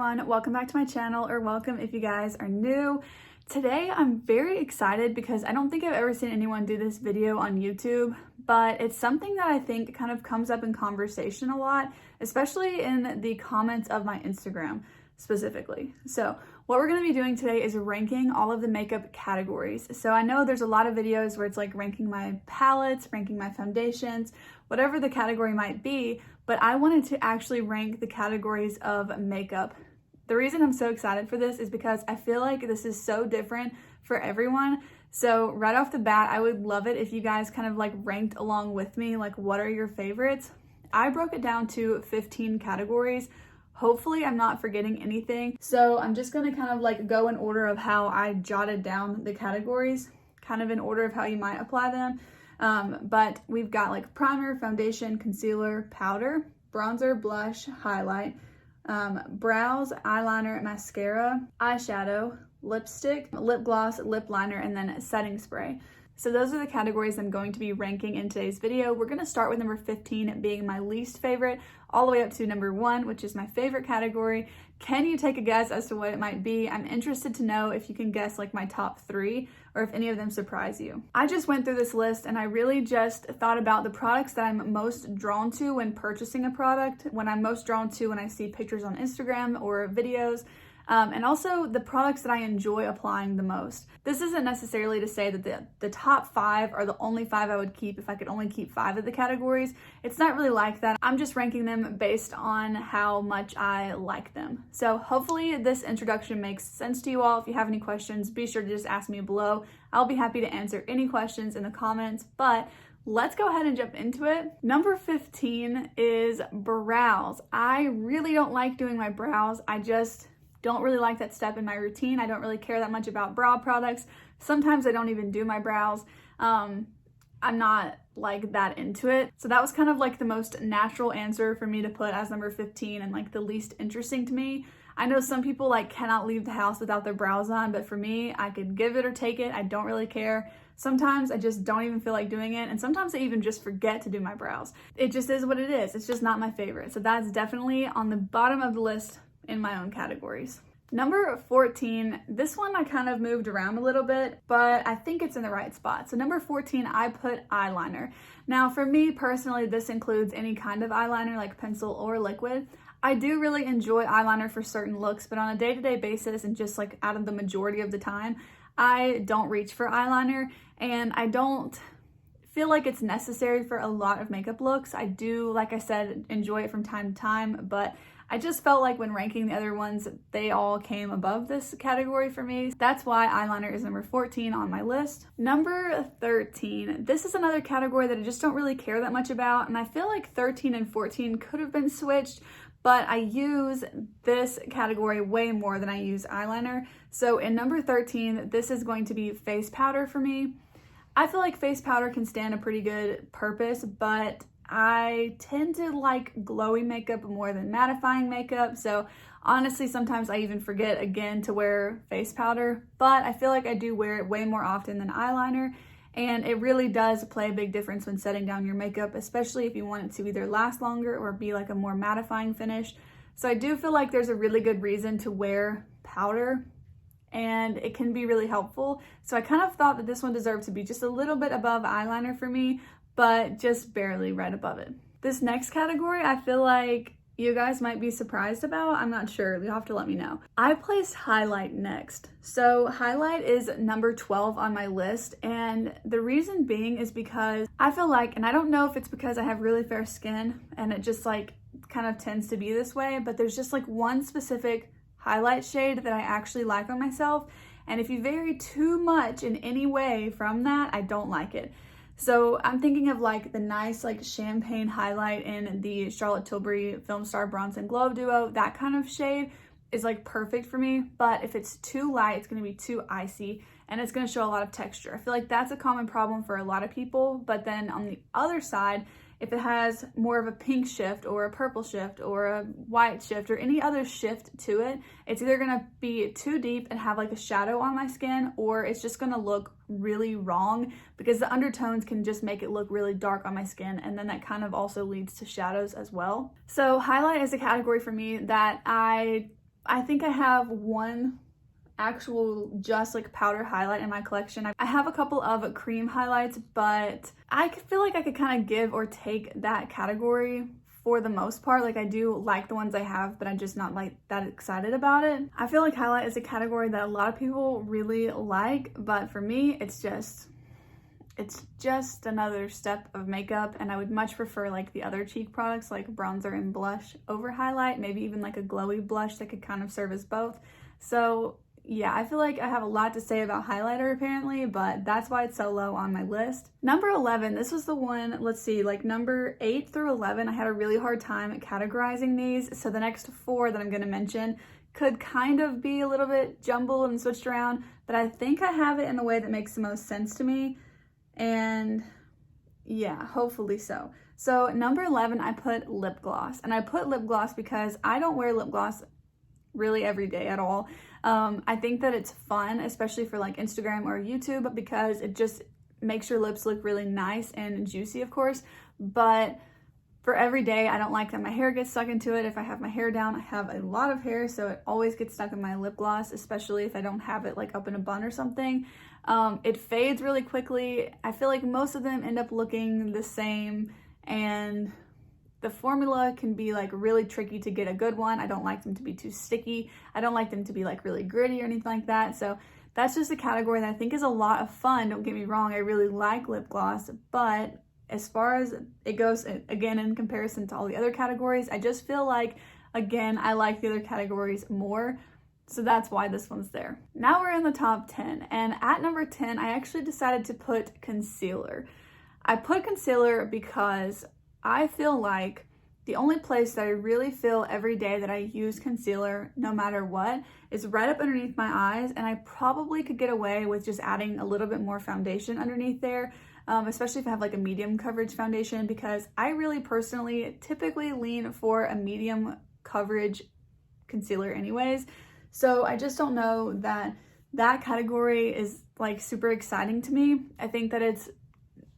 everyone, welcome back to my channel, or welcome if you guys are new. Today I'm very excited because I don't think I've ever seen anyone do this video on YouTube, but it's something that I think kind of comes up in conversation a lot, especially in the comments of my Instagram specifically. So what we're going to be doing today is ranking all of the makeup categories. So I know there's a lot of videos where it's like ranking my palettes, ranking my foundations, whatever the category might be, but I wanted to actually rank the categories of makeup. The reason I'm so excited for this is because I feel like this is so different for everyone. So right off the bat, I would love it if you guys kind of like ranked along with me, like what are your favorites? I broke it down to 15 categories. Hopefully I'm not forgetting anything. So I'm just gonna kind of like go in order of how I jotted down the categories, kind of in order of how you might apply them. But we've got like primer, foundation, concealer, powder, bronzer, blush, highlight, brows, eyeliner, mascara, eyeshadow, lipstick, lip gloss, lip liner, and then setting spray. So those are the categories I'm going to be ranking in today's video. We're going to start with number 15 being my least favorite, all the way up to number 1, which is my favorite category. Can you take a guess as to what it might be? I'm interested to know if you can guess like my top 3 or if any of them surprise you. I just went through this list and I really just thought about the products that I'm most drawn to when purchasing a product, when I'm most drawn to when I see pictures on Instagram or videos, and also the products that I enjoy applying the most. This isn't necessarily to say that the top 5 are the only 5 I would keep if I could only keep 5 of the categories. It's not really like that. I'm just ranking them based on how much I like them. So hopefully this introduction makes sense to you all. If you have any questions, be sure to just ask me below. I'll be happy to answer any questions in the comments, but let's go ahead and jump into it. Number 15 is brows. I really don't like doing my brows. I just don't really like that step in my routine. I don't really care that much about brow products. Sometimes I don't even do my brows. I'm not like that into it. So that was kind of like the most natural answer for me to put as number 15 and like the least interesting to me. I know some people like cannot leave the house without their brows on, but for me, I could give it or take it. I don't really care. Sometimes I just don't even feel like doing it. And sometimes I even just forget to do my brows. It just is what it is. It's just not my favorite. So that's definitely on the bottom of the list in my own categories. Number 14, this one I kind of moved around a little bit, but I think it's in the right spot. So number 14, I put eyeliner. Now for me personally, this includes any kind of eyeliner like pencil or liquid. I do really enjoy eyeliner for certain looks, but on a day-to-day basis and just like out of the majority of the time, I don't reach for eyeliner and I don't feel like it's necessary for a lot of makeup looks. I do, like I said, enjoy it from time to time, but I just felt like when ranking the other ones, they all came above this category for me. That's why eyeliner is number 14 on my list. Number 13, this is another category that I just don't really care that much about, and I feel like 13 and 14 could have been switched, but I use this category way more than I use eyeliner. So in number 13, this is going to be face powder for me. I feel like face powder can stand a pretty good purpose, but I tend to like glowy makeup more than mattifying makeup. So honestly, sometimes I even forget again to wear face powder, but I feel like I do wear it way more often than eyeliner. And it really does play a big difference when setting down your makeup, especially if you want it to either last longer or be like a more mattifying finish. So I do feel like there's a really good reason to wear powder and it can be really helpful. So I kind of thought that this one deserved to be just a little bit above eyeliner for me, but just barely right above it. This next category, I feel like you guys might be surprised about. I'm not sure, you'll have to let me know. I placed highlight next. So highlight is number 12 on my list, and the reason being is because I feel like, and I don't know if it's because I have really fair skin and it just like kind of tends to be this way, but there's just like one specific highlight shade that I actually like on myself, and if you vary too much in any way from that, I don't like it. So I'm thinking of like the nice like champagne highlight in the Charlotte Tilbury Film Star Bronze and Glow duo. That kind of shade is like perfect for me, but if it's too light, it's gonna be too icy and it's gonna show a lot of texture. I feel like that's a common problem for a lot of people, but then on the other side, if it has more of a pink shift or a purple shift or a white shift or any other shift to it, it's either gonna be too deep and have like a shadow on my skin, or it's just gonna look really wrong because the undertones can just make it look really dark on my skin, and then that kind of also leads to shadows as well. So highlight is a category for me that I I think I have one actual just like powder highlight in my collection. I have a couple of cream highlights, but I feel like I could kind of give or take that category for the most part. Like, I do like the ones I have, but I'm just not like that excited about it. I feel like highlight is a category that a lot of people really like, but for me, it's just another step of makeup, and I would much prefer like the other cheek products like bronzer and blush over highlight, maybe even like a glowy blush that could kind of serve as both. So yeah, I feel like I have a lot to say about highlighter apparently, but that's why it's so low on my list. Number 11, this was the one, let's see, like number 8 through 11, I had a really hard time categorizing these. So the next 4 that I'm gonna mention could kind of be a little bit jumbled and switched around, but I think I have it in the way that makes the most sense to me. And yeah, hopefully so. So number 11, I put lip gloss, and I put lip gloss because I don't wear lip gloss really every day at all. I think that it's fun, especially for like Instagram or YouTube, because it just makes your lips look really nice and juicy, of course. But for every day, I don't like that my hair gets stuck into it. If I have my hair down, I have a lot of hair, so it always gets stuck in my lip gloss, especially if I don't have it like up in a bun or something. It fades really quickly. I feel like most of them end up looking the same, and the formula can be like really tricky to get a good one. I don't like them to be too sticky. I don't like them to be like really gritty or anything like that. So that's just a category that I think is a lot of fun. Don't get me wrong, I really like lip gloss, but as far as it goes, again, in comparison to all the other categories, I just feel like, again, I like the other categories more. So that's why this one's there. Now we're in the top 10, and at number 10, I actually decided to put concealer. I put concealer because I feel like the only place that I really feel every day that I use concealer, no matter what, is right up underneath my eyes, and I probably could get away with just adding a little bit more foundation underneath there, especially if I have like a medium coverage foundation, because I really personally typically lean for a medium coverage concealer anyways. So I just don't know that that category is like super exciting to me. I think that it's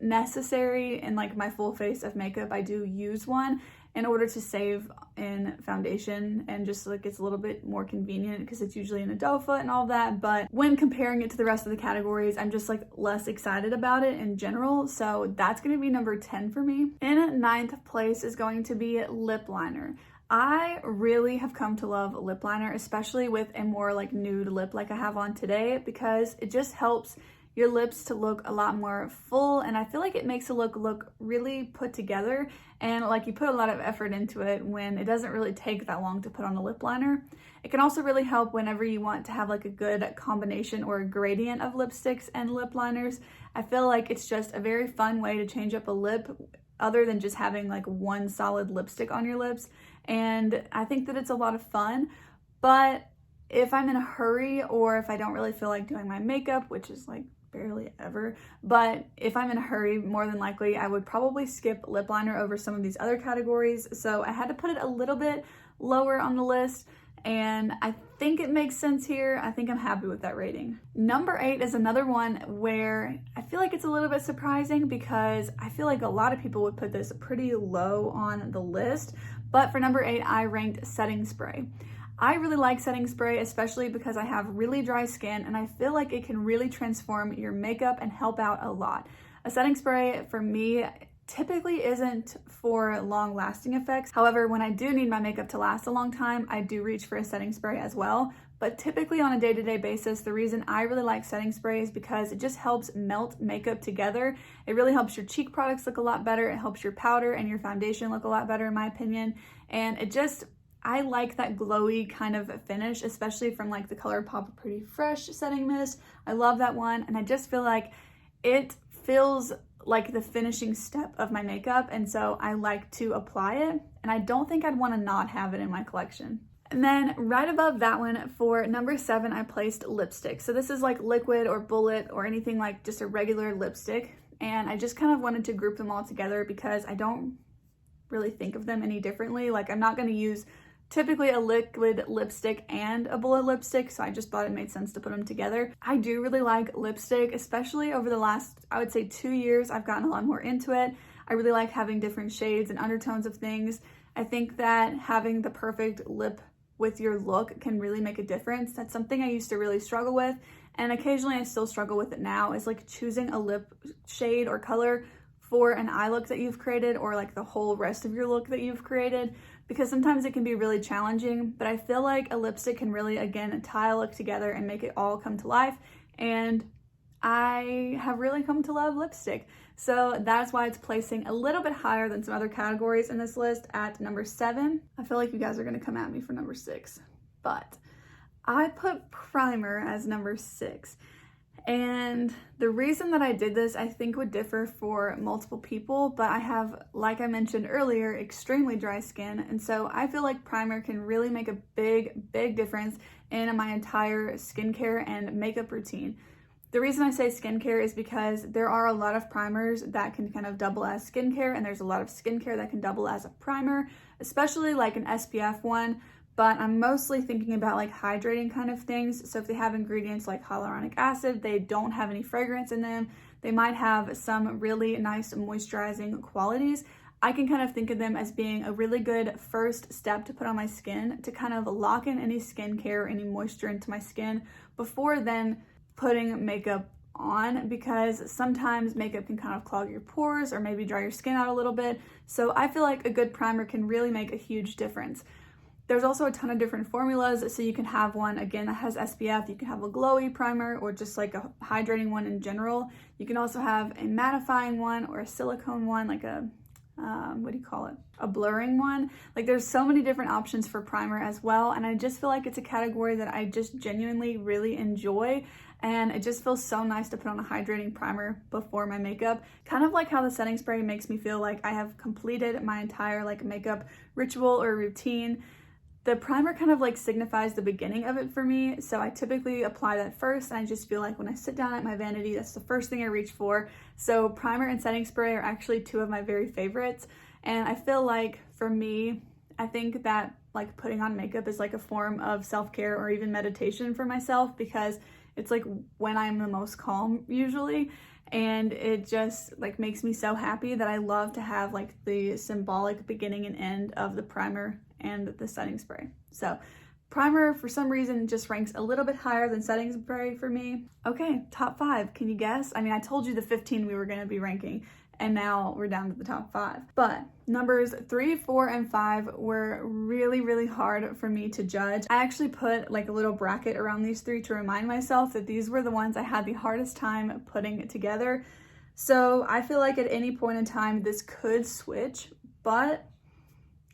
necessary in like my full face of makeup. I do use one in order to save in foundation, and just like it's a little bit more convenient because it's usually in a doe foot and all that. But when comparing it to the rest of the categories, I'm just like less excited about it in general. So that's going to be number 10 for me. In 9th place is going to be lip liner. I really have come to love lip liner, especially with a more like nude lip like I have on today, because it just helps your lips to look a lot more full, and I feel like it makes a look really put together, and like you put a lot of effort into it when it doesn't really take that long to put on a lip liner. It can also really help whenever you want to have like a good combination or a gradient of lipsticks and lip liners. I feel like it's just a very fun way to change up a lip other than just having like one solid lipstick on your lips, and I think that it's a lot of fun. But if I'm in a hurry, or if I don't really feel like doing my makeup, which is like barely ever, but if I'm in a hurry, more than likely I would probably skip lip liner over some of these other categories. So I had to put it a little bit lower on the list, and I think it makes sense here. I think I'm happy with that rating. Number 8 is another one where I feel like it's a little bit surprising, because I feel like a lot of people would put this pretty low on the list, but for number 8, I ranked setting spray. I really like setting spray, especially because I have really dry skin, and I feel like it can really transform your makeup and help out a lot. A setting spray for me typically isn't for long lasting effects. However, when I do need my makeup to last a long time, I do reach for a setting spray as well. But typically on a day-to-day basis, the reason I really like setting spray is because it just helps melt makeup together. It really helps your cheek products look a lot better. It helps your powder and your foundation look a lot better, in my opinion. And I like that glowy kind of finish, especially from like the ColourPop Pretty Fresh setting mist. I love that one, and I just feel like it feels like the finishing step of my makeup, and so I like to apply it, and I don't think I'd want to not have it in my collection. And then right above that one, for number 7, I placed lipstick. So this is like liquid or bullet or anything like just a regular lipstick, and I just kind of wanted to group them all together because I don't really think of them any differently. Like, I'm not going to use typically a liquid lipstick and a bullet lipstick, so I just thought it made sense to put them together. I do really like lipstick, especially over the last, I would say 2 years, I've gotten a lot more into it. I really like having different shades and undertones of things. I think that having the perfect lip with your look can really make a difference. That's something I used to really struggle with, and occasionally I still struggle with it now, is like choosing a lip shade or color for an eye look that you've created, or like the whole rest of your look that you've created, because sometimes it can be really challenging. But I feel like a lipstick can really, again, tie a look together and make it all come to life, and I have really come to love lipstick. So that's why it's placing a little bit higher than some other categories in this list at number 7. I feel like you guys are gonna come at me for number 6, but I put primer as number 6. And the reason that I did this, I think, would differ for multiple people, but I have, like I mentioned earlier, extremely dry skin. And so I feel like primer can really make a big difference in my entire skincare and makeup routine. The reason I say skincare is because there are a lot of primers that can kind of double as skincare, and there's a lot of skincare that can double as a primer, especially like an SPF one. But I'm mostly thinking about like hydrating kind of things. So if they have ingredients like hyaluronic acid, they don't have any fragrance in them, they might have some really nice moisturizing qualities. I can kind of think of them as being a really good first step to put on my skin to kind of lock in any skincare, any moisture into my skin before then putting makeup on, because sometimes makeup can kind of clog your pores or maybe dry your skin out a little bit. So I feel like a good primer can really make a huge difference. There's also a ton of different formulas, so you can have one, again, that has SPF, you can have a glowy primer or just like a hydrating one in general. You can also have a mattifying one or a silicone one, like a, what do you call it? A blurring one. Like there's so many different options for primer as well, and I just feel like it's a category that I just genuinely really enjoy, and it just feels so nice to put on a hydrating primer before my makeup. Kind of like how the setting spray makes me feel like I have completed my entire like makeup ritual or routine. The primer kind of like signifies the beginning of it for me, so I typically apply that first, and I just feel like when I sit down at my vanity, that's the first thing I reach for. So primer and setting spray are actually two of my very favorites, and I feel like for me, I think that like putting on makeup is like a form of self-care or even meditation for myself, because it's like when I'm the most calm usually, and it just like makes me so happy that I love to have like the symbolic beginning and end of the primer and the setting spray. So primer for some reason just ranks a little bit higher than setting spray for me. Okay, top 5, can you guess? I mean, I told you the 15 we were gonna be ranking, and now we're down to the top 5. But numbers 3, 4, and 5 were really hard for me to judge. I actually put like a little bracket around these 3 to remind myself that these were the ones I had the hardest time putting together. So I feel like at any point in time this could switch, but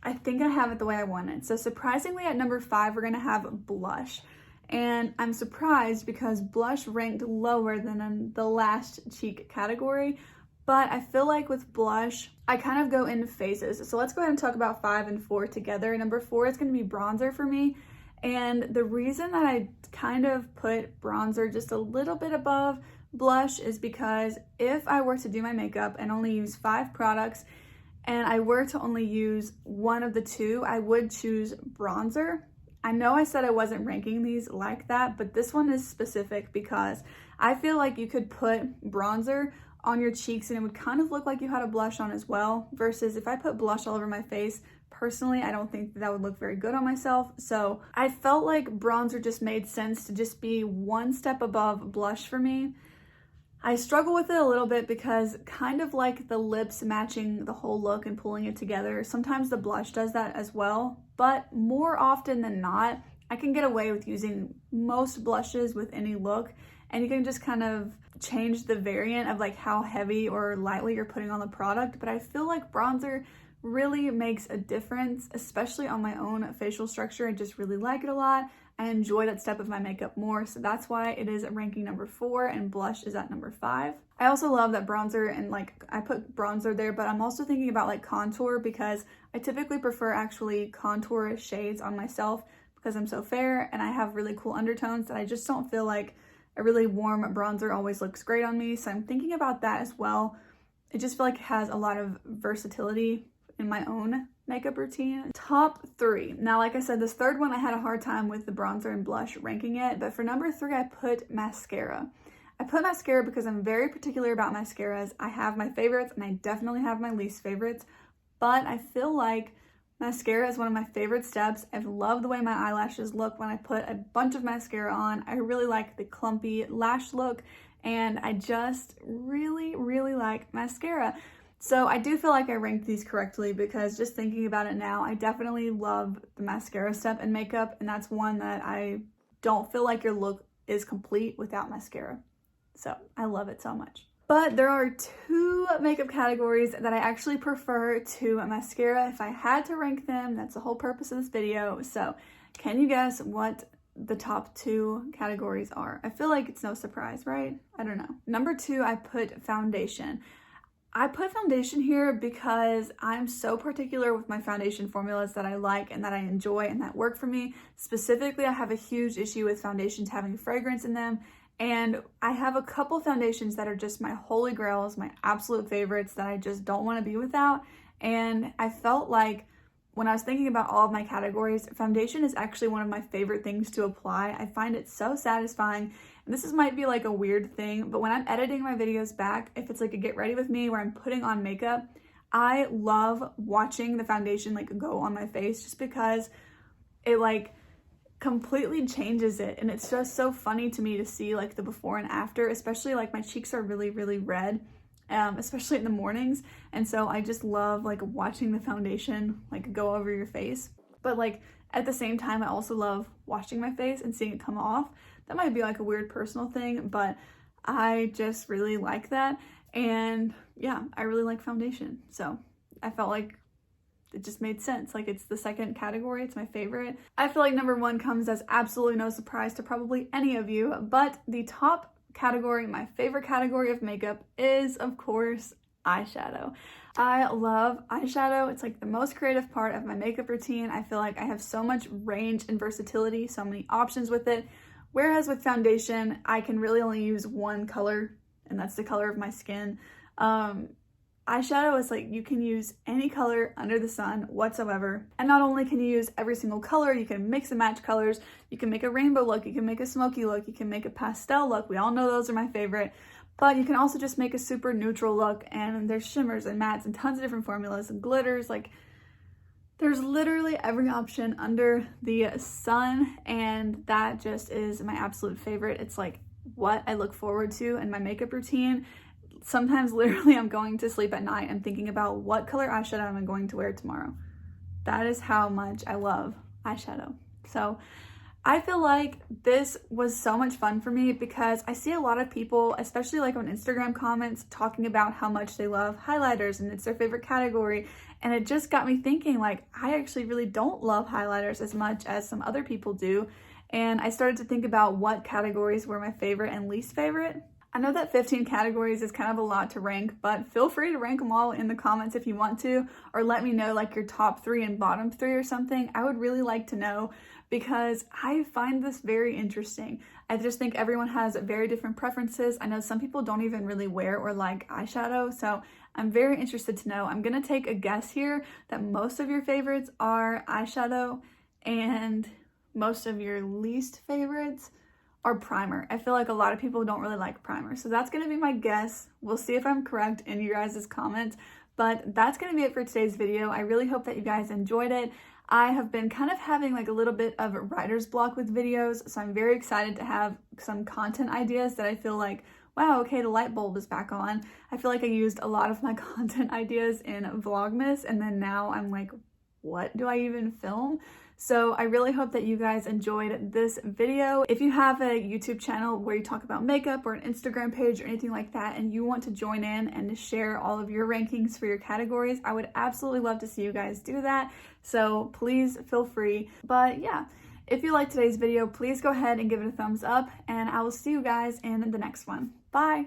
I think I have it the way I want it. So surprisingly at number 5, we're gonna have blush. And I'm surprised because blush ranked lower than in the last cheek category. But I feel like with blush, I kind of go in phases. So let's go ahead and talk about 5 and 4 together. Number 4 is gonna be bronzer for me. And the reason that I kind of put bronzer just a little bit above blush is because if I were to do my makeup and only use 5 products, and I were to only use one of the 2, I would choose bronzer. I know I said I wasn't ranking these like that, but this one is specific because I feel like you could put bronzer on your cheeks and it would kind of look like you had a blush on as well, versus if I put blush all over my face, personally, I don't think that would look very good on myself. So I felt like bronzer just made sense to just be one step above blush for me. I struggle with it a little bit because kind of like the lips matching the whole look and pulling it together, sometimes the blush does that as well, but more often than not, I can get away with using most blushes with any look, and you can just kind of change the variant of like how heavy or lightly you're putting on the product. But I feel like bronzer really makes a difference, especially on my own facial structure. I just really like it a lot. I enjoy that step of my makeup more, so that's why it is ranking number 4 and blush is at number 5. I also love that bronzer, and like I put bronzer there, but I'm also thinking about like contour, because I typically prefer actually contour shades on myself because I'm so fair and I have really cool undertones that I just don't feel like a really warm bronzer always looks great on me. So I'm thinking about that as well. It just feel like it has a lot of versatility in my own makeup routine. Top 3. Now, like I said, this third one I had a hard time with the bronzer and blush ranking it, but for number 3, I put mascara. I put mascara because I'm very particular about mascaras. I have my favorites and I definitely have my least favorites, but I feel like Mascara is one of my favorite steps. I've loved the way my eyelashes look when I put a bunch of mascara on. I really like the clumpy lash look, and I just really, really like mascara. So I do feel like I ranked these correctly because just thinking about it now, I definitely love the mascara step in makeup, and that's one that I don't feel like your look is complete without mascara. So I love it so much. But there are two makeup categories that I actually prefer to mascara. If I had to rank them, that's the whole purpose of this video. So can you guess what the top two categories are? I feel like it's no surprise, right? I don't know. Number two, I put foundation. I put foundation here because I'm so particular with my foundation formulas that I like and that I enjoy and that work for me. Specifically, I have a huge issue with foundations having fragrance in them. And I have a couple foundations that are just my holy grails, my absolute favorites that I just don't want to be without. And I felt like when I was thinking about all of my categories, foundation is actually one of my favorite things to apply. I find it so satisfying. And this might be like a weird thing, but when I'm editing my videos back, if it's like a get ready with me where I'm putting on makeup, I love watching the foundation like go on my face just because it like completely changes it, and it's just so funny to me to see like the before and after, especially like my cheeks are really, really red, especially in the mornings, and so I just love like watching the foundation like go over your face. But like at the same time, I also love washing my face and seeing it come off. That might be like a weird personal thing, but I just really like that. And yeah, I really like foundation, so I felt like it just made sense. Like it's the second category, it's my favorite. I feel like number one comes as absolutely no surprise to probably any of you, but the top category, my favorite category of makeup is of course eyeshadow. I love eyeshadow. It's like the most creative part of my makeup routine. I feel like I have so much range and versatility, so many options with it. Whereas with foundation, I can really only use one color, and that's the color of my skin. Eyeshadow is like you can use any color under the sun whatsoever. And not only can you use every single color, you can mix and match colors. You can make a rainbow look, you can make a smoky look, you can make a pastel look. We all know those are my favorite. But you can also just make a super neutral look, and there's shimmers and mattes and tons of different formulas and glitters. Like there's literally every option under the sun, and that just is my absolute favorite. It's like what I look forward to in my makeup routine. Sometimes literally I'm going to sleep at night and thinking about what color eyeshadow am I going to wear tomorrow. That is how much I love eyeshadow. So I feel like this was so much fun for me because I see a lot of people, especially like on Instagram comments, talking about how much they love highlighters and it's their favorite category. And it just got me thinking like, I actually really don't love highlighters as much as some other people do. And I started to think about what categories were my favorite and least favorite. I know that 15 categories is kind of a lot to rank, but feel free to rank them all in the comments if you want to, or let me know like your top 3 and bottom 3 or something. I would really like to know because I find this very interesting. I just think everyone has very different preferences. I know some people don't even really wear or like eyeshadow, so I'm very interested to know. I'm gonna take a guess here that most of your favorites are eyeshadow and most of your least favorites are primer. I feel like a lot of people don't really like primer. So that's going to be my guess. We'll see if I'm correct in your guys' comments. But that's going to be it for today's video. I really hope that you guys enjoyed it. I have been kind of having like a little bit of writer's block with videos. So I'm very excited to have some content ideas that I feel like, wow, okay, the light bulb is back on. I feel like I used a lot of my content ideas in Vlogmas. And then now I'm like, what do I even film? So I really hope that you guys enjoyed this video. If you have a YouTube channel where you talk about makeup or an Instagram page or anything like that and you want to join in and share all of your rankings for your categories, I would absolutely love to see you guys do that. So please feel free. But yeah, if you liked today's video, please go ahead and give it a thumbs up, and I will see you guys in the next one. Bye!